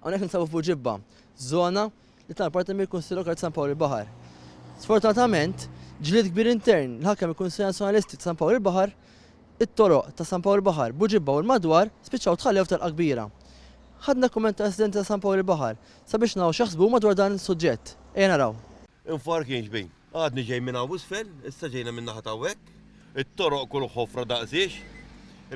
Hawnhekk ninsabu fuq ġibba, żona li tal-parti mill-Kunsill Lokali ta' San Pawl il-Baħar. Sfortunatament, ġlied kbir intern l-ħakem il-Kunsill Nazzjonalisti ta' San Pawl il-Baħar, it-toroq ta' San Pawl il-Baħar, Buġibba u l-madwar spiċċaw tħallew tal kbira. Ħadna kumment ta' residenti ta' San Pawl il-Baħar sabiex naw x'jaħsbu madwar dan is-suġġett. Ejja naraw. Infark jinġbejn. Għadni ġej minn hawn isfel, issa ġejna minn naħa hawnhekk. It-toroq kullu ħofra daqsiex.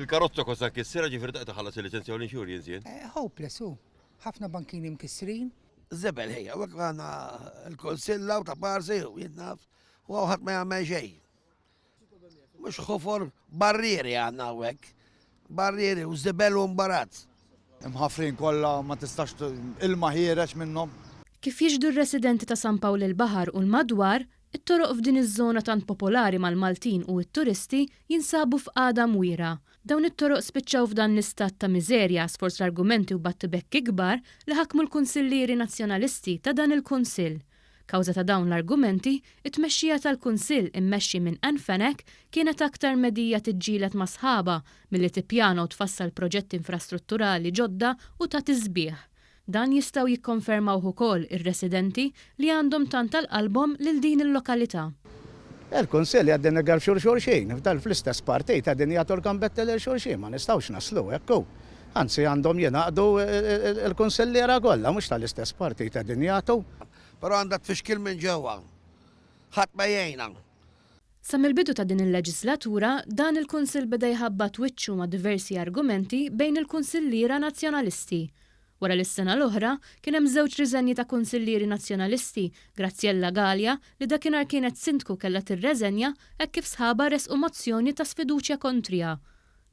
Il-karozza kosa kissira ġifier daqta ħallas il-liċenzja u l-inxurjens jien. Hopeless hu. Ħafna bankini mkissrin. Zebel ħejja, għak għana l-konsilla u ta' parsi u jinnaf u għawħat ma jgħamil xej. Mux xofor barrieri għanna għek. Barrieri u zebel u mbarazz. Imħafrin kollha ma tistax ilma ħiereġ minnhom. Kif jiġdu r-residenti ta' San Pawl il-Baħar u l-madwar, it-toroq f'din iż-żona tant popolari mal-Maltin u t-turisti jinsabu f'qagħda mwira. Dawn it-toroq spiċċaw f'dan l-istat ta' miżerja sforz l-argumenti u battibekk ikbar li ħakmu l-Kunsillieri Nazzjonalisti ta' dan il-Kunsill. Kawża ta' dawn l-argumenti, it-tmexxija tal-Kunsill immexxi minn Anfanek kienet aktar medija tiġġielet ma' sħaba milli tippjana u tfassal proġetti infrastrutturali ġodda u ta' tiżbieħ. Dan jistgħu jikkonfermaw ukoll ir-residenti li għandhom tant tal-qalbhom lil din il-lokalità. Il-Kunsill għaddin igar xulxin, f'dal fl-istess partijt għaddin jagħtu l-gambetta lil xulxin, ma nistgħux naslu hekk hu. Anzi għandhom jingħaqdu il-Kunsilliera kollha mhux tal-istess partijt għaddin jagħtu. Pero għandha tfixkil minn ġewwa. Ħadd ma jgħinha. Sa mill-bidu ta' din il-leġislatura, dan il-Kunsill beda jħabbat wiċċu ma' diversi argumenti bejn il-Kunsilliera Nazzjonalisti. Wara l-sena l-oħra kien hemm żewġ riżenji ta' Kunsillieri Nazzjonalisti, Graziella Galja li dakinhar kienet sindku kellha tirreżenja hekk kif sħaba resqu mozzjoni ta' sfiduċja kontrija.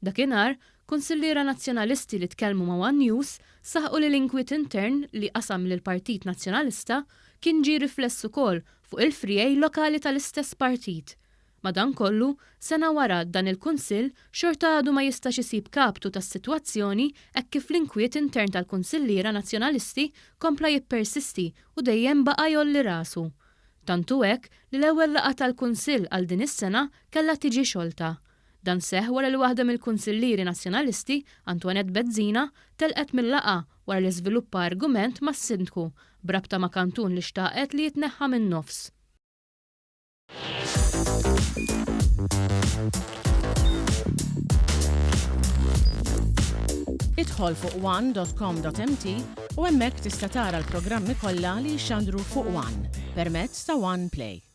Dakinhar, Kunsilliera Nazzjonalisti li tkellmu ma' One News saħqu li l-inkwiet intern li qasam lil Partit Nazzjonalista kien ġie rifless ukoll fuq il-frijej lokali tal-istess partit. Madankollu, sena wara dan il-Kunsill xorta għadu ma jistax isib kaptu tas-sitwazzjoni hekk kif l-inkwiet intern tal-Kunsilliera Nazzjonalisti kompla jippersisti u dejjem baqa' jolli rasu. Tantu hekk li l-ewwel laqgħa tal-Kunsill għal din is-sena kellha tiġi xolta. Dan seħħ wara li waħda mill-Kunsillieri Nazzjonalisti, Antoinette Bezzina, telqet mill-laqgħa wara li żviluppa argument mas-sindku brabta ma' kantun li xtaqet li jitneħħa min-nofs. Idħol fuq one.com.mt u hemmhekk tista' tara l-programmi kollha li jxandru fuq One permezz ta' One Play.